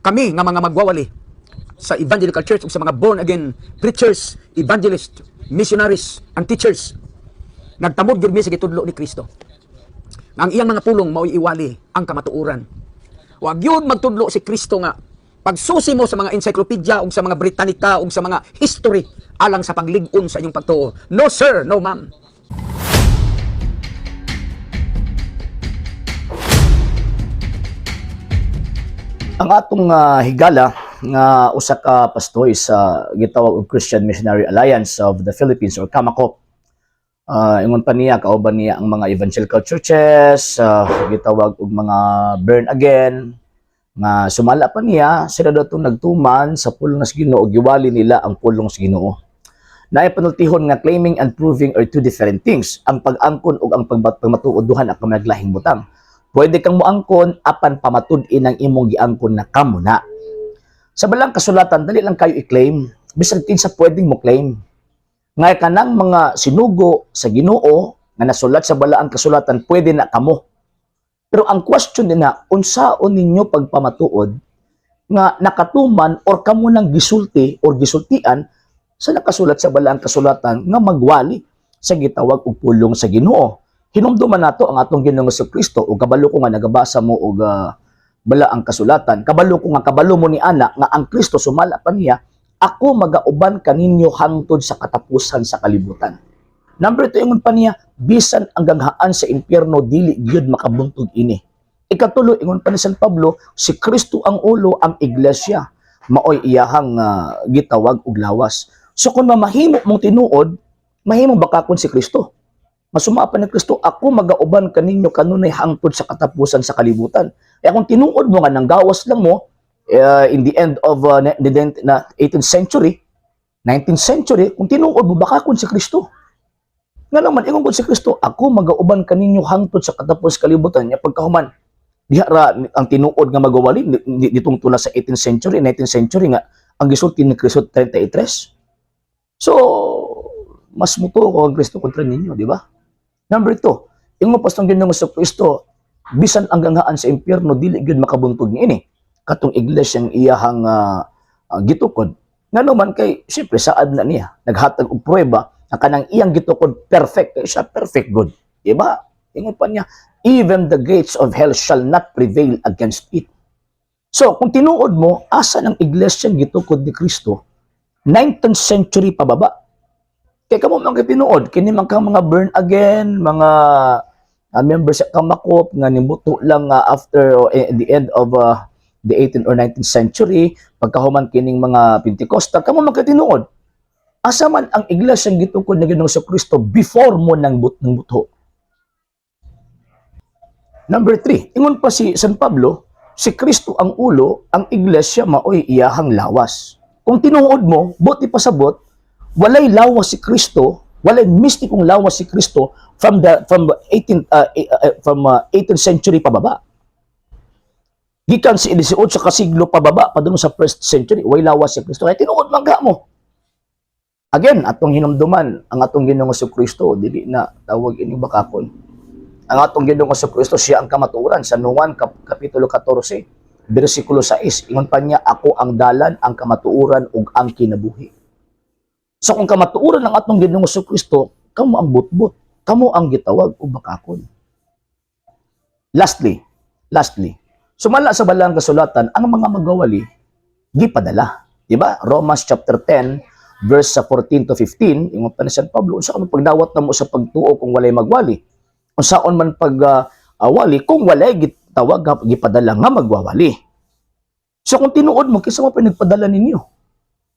kami nga mga magwawali sa evangelical church o sa mga born again preachers, evangelists, missionaries, and teachers, nagtamod gyud mi sa gitudlo ni Kristo. Ang iyang mga pulong mao'y iwali ang kamatuoran. Wa gyud magtudlo si Kristo nga pagsusi mo sa mga encyclopedia o sa mga Britannica o sa mga history alang sa panglig-on sa inyong pagtuo. No sir, no ma'am. Ang atong higala nga usa ka pastoy sa gitawag og Christian Missionary Alliance of the Philippines or CAMACOP. Ingon pa niya kauban niya ang mga evangelical churches, gitawag og mga burn again nga sumala pa niya sila daw nagtuman sa pulong sa Ginoo, giwali nila ang pulong sa Ginoo. Naay panultihon nga claiming and proving are two different things. Ang pag-angkon ug ang pagmatuod duha na kamaglahing butang. Pwede kang moangkon apan pamatud-in ang imong giangkon na kamo na. Sa balang kasulatan dali lang kayo i-claim, bisan kinsa pwedeng mo claim. Ngay kanang mga sinugo sa Ginoo nga nasulat sa balaang kasulatan pwede na kamo. Pero ang question din na unsaon ninyo pagpamatuod nga nakatuman or kamo nang gisulti or gisultian sa nakasulat sa balaang kasulatan nga magwali sa gitawag og pulong sa Ginoo. Hinumduman nato ang atong Ginoong Kristo o kabalo ko nga nagabasa mo og bala ang kasulatan. Kabalo ko nga kabalo mo ni ana nga ang Kristo sumala pa niya, ako magauban kaninyo hangtod sa katapusan sa kalibutan. Number 2 ingon pa niya, bisan ang ganghaan sa impyerno dili gyud makabuntog ini. Ikatulo ingon pa ni San Pablo, si Kristo ang ulo, ang iglesia maoy iyahang gitawag og lawas. So kung mamahimo mong tinuod, mahimo bakakon si Kristo. Masuma pa ni Kristo, ako magauban kaninyo kanunay hangtod sa katapusan sa kalibutan. Kaya kung tinuod mo nga nang gawas lang mo, in the end of the 18th century, 19th century, kung tinuod mo, baka kun si Kristo. Nga naman, ingon kun si Kristo, ako magauban kaninyo hangtod sa katapusan sa kalibutan. Nga pagkahuman, diha ra ang tinuod nga magawali, ditong tula sa 18th century, 19th century nga, ang gisulti ni Kristo 33. So, mas muto ko ang Kristo kontra ninyo, di ba? Number 2, yung pastong Ginoong Kristo, bisan ang ganghaan sa impyerno, dili gyud makabuntog niini. Katong iglesyang iyahang gitukod. Nga naman kay, siyempre, saad na niya, naghatag og prueba, na kanang iyang gitukod, perfect. Kaya siya, perfect good. Diba? Ingon pa niya, even the gates of hell shall not prevail against it. So, kung tinuod mo, asa ng iglesyang gitukod ni Kristo, 19th century pababa. Kaya kamo mga tinuod, kini man kang mga burn again, mga members sa CAMACOP nga nimuto lang after the end of the 18th or 19th century, pagkahuman kining mga Pentecostal, kamo mga tinuod. Asa man ang iglesyang gitukod ni Ginoong Kristo before mo nang buto. Number 3, ingon pa si San Pablo, si Kristo ang ulo, ang iglesia maoy iyahang lawas. Kung tinuod mo, buti pasabot, walay lawas si Kristo, walay mistikong lawas si Kristo from 18th century pababa. Gikan si 18 sa kasiglo pababa padung sa 1st century, way lawas si Kristo. Kaya tinuod mangga mo. Again, atong hinumduman ang atong Ginoong Kristo, dili na tawag ini bakakon. Ang atong Ginoong Kristo siya ang kamatuoran sa Juan kapitulo 14, bersikulo 6. Ingon pa niya, ako ang dalan, ang kamatuoran ug ang kinabuhi. So kung kamatuoran ng atong Ginoong Kristo, kamo ang butbut, kamo ang gitawag og bakakon. Lastly, sumala sa balang kasulatan, ang mga magawali gipadala, di ba? Romans chapter 10 verse 14 to 15, ingon pa ni San Pablo, unsaon man pagdawat namo sa pagtuo kung walay magwali? Unsaon man wali kung walay gitawag gipadala nga magwawali? So kung tinuod mo, kinsa man pinagpadala ninyo?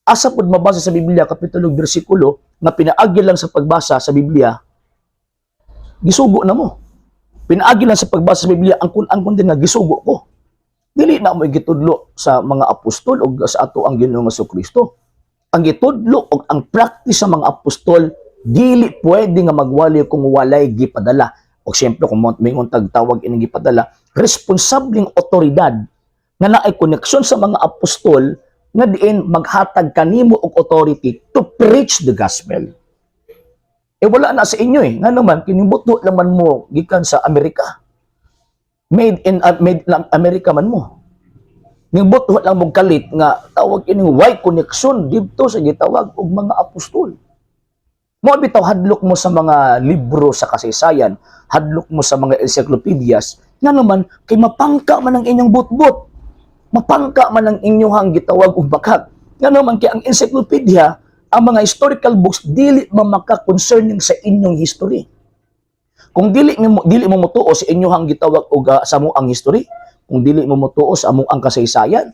Asa pud mabasa sa Biblia kapitulo bersikulo nga pinaagi lang sa pagbasa sa Biblia, gisugo na mo. Pinaagi lang sa pagbasa sa Biblia, angkon din nga gisugo ko. Dili na mo gitudlo sa mga apostol o sa ato ang Ginoong Kristo. Ang gitudlo o ang practice sa mga apostol, dili pwede nga magwali kung walay gipadala. O siyempre, kung may tagtawag ining gipadala, responsabling otoridad nga naay koneksyon sa mga apostol nga diin maghatag kanimo og authority to preach the gospel. Wala na sa inyo Nga naman, kinibuto naman mo gikan sa Amerika. Made in America man mo. Nibot lang mong kalit nga tawag ining why connection dito sa gitawag og mga apostol. Mo bitaw hadlok mo sa mga libro sa kasaysayan, hadlok mo sa mga encyclopedias, nga naman kay mapangka man ang inyong butbot. Mapangka man ang inyong gitawag og bakag. Nga naman kay ang encyclopedia, ang mga historical books dili mamaka concerning sa inyong history. Kung dili mo motuo sa inyong gitawag og sa mo ang history, kung dili mo motuo sa amo ang kasaysayan,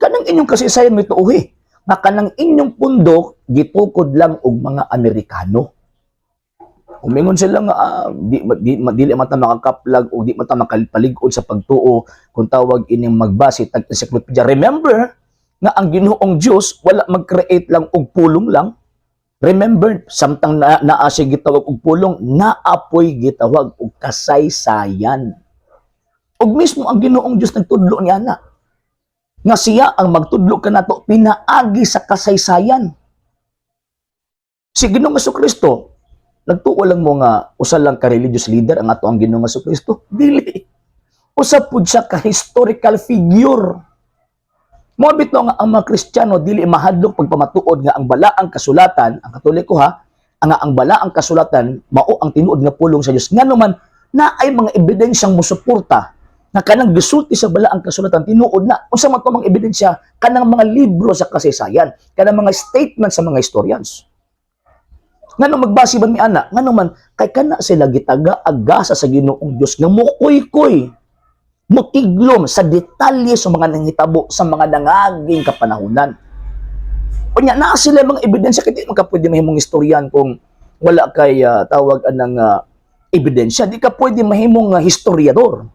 kanang inyong kasaysayan may tuuhi. Nga kanang inyong pundok gitukod lang og mga Amerikano. Umingon sila nga dili man ta makakaplag o di man ta makapalig-on sa pagtuo kung tawag ining magbase tag encyclopedia. Remember nga ang Ginoong Dios wala mag-create lang og pulong lang. Remember samtang naa siya gitawag og pulong, naapoy gitawag og kasaysayan. Og mismo ang Ginoong Dios nagtudlo niya na nga siya ang magtudlo kanato pinaagi sa kasaysayan. Si Ginoong Jesucristo nagtuo lang mo nga usa lang ka religious leader ang ato ang Ginoong Jesucristo. Dili. Usa pud siya ka historical figure. Mo bitaw nga ang mga Kristiyano dili mahadlok pagpamatuod nga ang balaang kasulatan, ang Katoliko ang balaang kasulatan mao ang tinuod nga pulong sa Dios. Nganuman naay mga ebidensyang mosuporta na kanang gisulti sa balaang kasulatan tinuod na unsa man to mga ebidensya kanang mga libro sa kasaysayan, kanang mga statement sa mga historians. Ngano magbase ba mi ana? Ngano man kay kana sila gitaga-agasa sa Ginoong Dios nga mukoy-koy, motiglom sa detalye sa mga nanghitabo sa mga nangaging kapanahunan. Unya naa sila mga ebidensya kay di man ka pwede mahimong istoryan kung wala kay tawag anang ebidensya. Di ka pwede mahimong historyador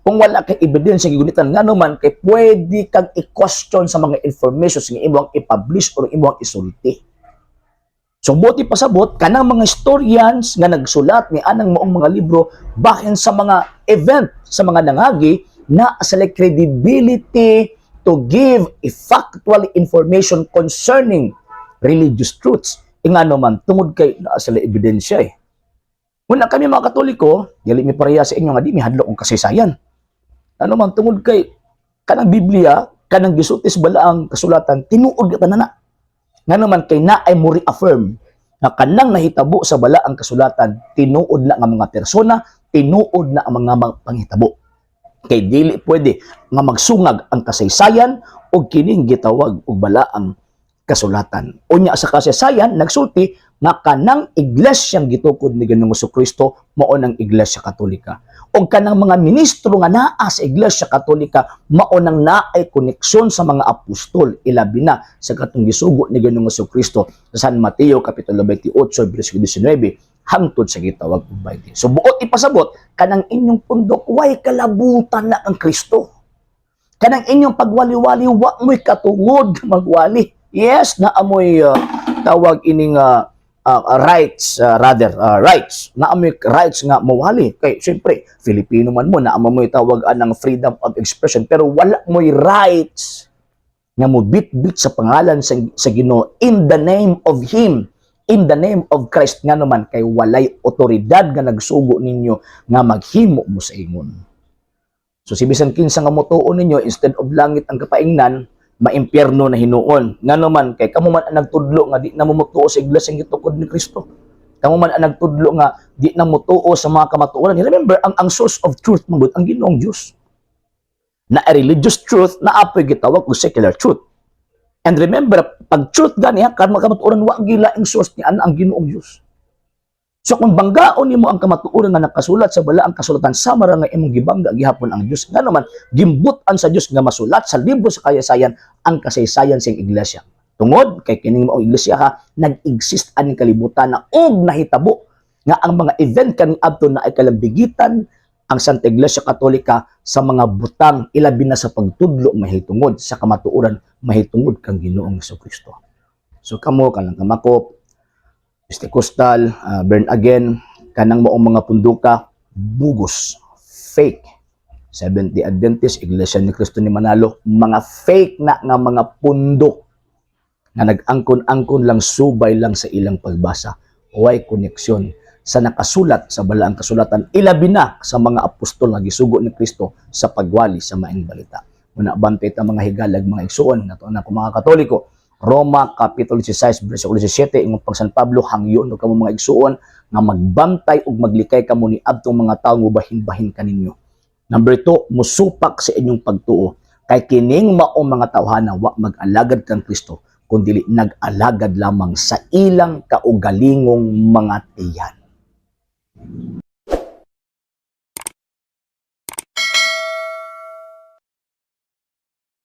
kung wala kay ebidensya gigunitan. Ngano man kay pwede kang i-question sa mga information nga imong i-publish or imong isulti. So buti pasabot kanang mga historians nga nagsulat ni anang moong mga libro bahin sa mga event sa mga nangagi na sila credibility to give a factual information concerning religious truths. Ingano man tungod kay naa sila ebidensya eh. Muna kami mga Katoliko, dili mi pareha sa inyo nga di mi hadlok og kasaysayan. Ano man tungod kay kanang Biblia, kanang gisulti sa balaang kasulatan tinuod ka tanana. Nga naman kay naay mo reaffirm na kanang nahitabo sa balaang kasulatan tinuod na nga mga persona, tinuod na ang mga panghitabo. Kay dili pwede nga magsungag ang kasaysayan o kining gitawag og balaang kasulatan. Unya sa kasaysayan nagsulti nga kanang iglesyang gitukod ni Ginoong Jesucristo mao nang Iglesia Katolika. O kanang mga ministro nga naa sa Iglesia Katolika mao nang naay koneksyon sa mga apostol, ilabi na sa katong gisugo ni Ginoong Jesucristo sa San Mateo kapitulo 28 bersikulo 19 hangtod sa gitawag og 20. So buot ipasabot kanang inyong pundok way kalabutan na ang Kristo. Kanang inyong pagwali-wali wa mo'y katungod magwali. Yes, na amoy tawag ining rights na amoy rights nga mawali kay syempre Filipino man mo na amoy tawag anang freedom of expression pero wala moy rights nga mo bit-bit sa pangalan sa Ginoo in the name of him, in the name of Christ nga naman kay walay otoridad nga nagsugo ninyo nga maghimo mo sa ingon. So si bisan kinsa nga motuon ninyo instead of langit ang kapaingnan maimpyerno na hinuon. Nga naman kay kamo man ang nagtudlo nga di na mo mutuo sa iglesia nga gitukod ni Kristo. Kamo man ang nagtudlo nga di na mutuo sa mga kamatuoran. Remember ang source of truth mangud ang Ginoong Dios. Na a religious truth na apoy gitawag og secular truth. And remember pag truth gani kan mga kamatuoran wa gila ang source ni ang Ginoong Dios. So kung banggaon nimo ang kamatuoran nga nakasulat sa balaang kasulatan sama ra nga imong gibangga gihapon ang Dios. Nga naman gimbutan sa Dios nga masulat sa libro sa kasaysayan ang kasaysayan sing iglesia. Tungod kay kining mao iglesia nag-exist aning kalibutan na og nahitabo nga ang mga event kaning adto na ay kalambigitan ang Santa Iglesia Katolika sa mga butang ilabi na sa pagtudlo mahitungod sa kamatuoran mahitungod kang Ginoong Jesucristo. So kamo kanang kamakop Pentecostal, born again, kanang maong mga punduka, bugos, fake. Seventh-day Adventist, Iglesia ni Cristo ni Manalo, mga fake na nga mga pundok na nag-angkon-angkon lang, subay lang sa ilang pagbasa. Way koneksyon sa nakasulat sa balaang kasulatan, ilabi na sa mga apostol nga gisugo ni Cristo sa pagwali sa maayong balita. Una bantit ang mga higalag mga igsuon nato na ko mga Katoliko. Roma Kapitulo 16 bersikulo 17 ingon pang San Pablo hangyon kamo mga igsuon nga magbantay ug maglikay kamo ni adtong mga tawo nga bahin-bahin kaninyo. Number 2, musupak sa inyong pagtuo kay kining maong mga tawhana wa mag-alagad kang Kristo kundi nag-alagad lamang sa ilang kaugalingong mga tiyan.